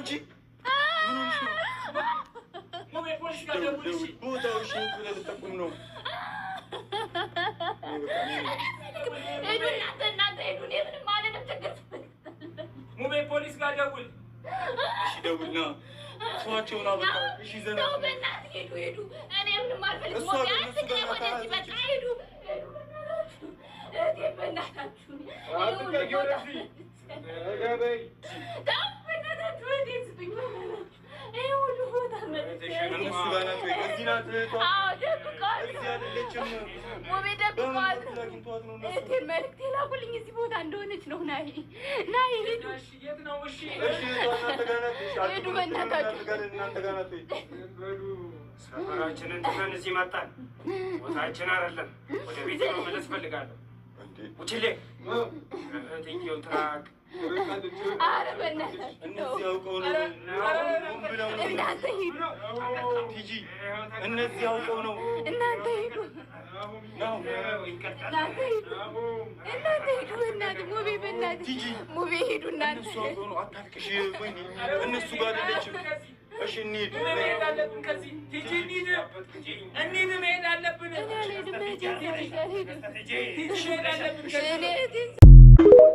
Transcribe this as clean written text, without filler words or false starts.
አንቺ ምን ሆነሽ ነው? ሙቤ ፖሊስ ጋር ደውልሽ። ቦታው እሺ ብለህ ልጠቁም ነው። ሄዱ እናንተ ሄዱ። እኔ ምንም ማለንም ችግር ሙቤ ፖሊስ ጋር ደውል። እሺ ደውልና ሰዋቸውን አበቃ። እሺ ዘና ነው በእናትህ ሄዱ። እኔ ምንም አልፈልግም። ሙቤ አትግሬ ወደዚህ በቃ ሄዱ። እቴ በእናታችሁ አትቀጊ ወደዚህ ገበይ በእናታችሁ ወደዚህ ስጡኝ። ሁሉ ቦታ እነሱ ጋር ናት ወይ? እዚህ ናት እህቷ? አዎ ደብቀዋል። እዚህ አይደለችም። ሙቤ ደብቀዋል። እቴን መልዕክት የላኩልኝ እዚህ ቦታ እንደሆነች ነው። ናይ ሂዱ። እሺ የት ነው? እሺ እናንተ ጋር ናት። ሂዱ በእናታችሁ። እናንተ ጋር ናት ወይ? ሰፈራችንን ትተን እዚህ መጣን። ቦታችን አይደለም። ወደ ቤት መመለስ ፈልጋለሁ። ውጭሌ እህትዬው ትራቅ። ኧረ በእናትህ እነዚህ አውቀው ነው። ምን ብለው ነው? እናንተ ሂዱ። ቲጂ እነዚህ አውቀው ነው። እናንተ ሂዱ። ነው እናንተ ሂዱ። እናንተ ሂዱ። በእናትህ ሙቤ በእናትህ ቲጂ ሙቤ ሂዱ። እናንተ እነሱ አውቀው ነው። አታልቅሽ። ወይኔ እነሱ ጋር አይደለችም። እሺ እንሂድ። መሄድ አለብን። ከዚህ ቲጂ እንሂድ። መሄድ አለብን። እኔ አልሄድም። እህቴ ሂዱ። ቲጂ መሄድ አለብን።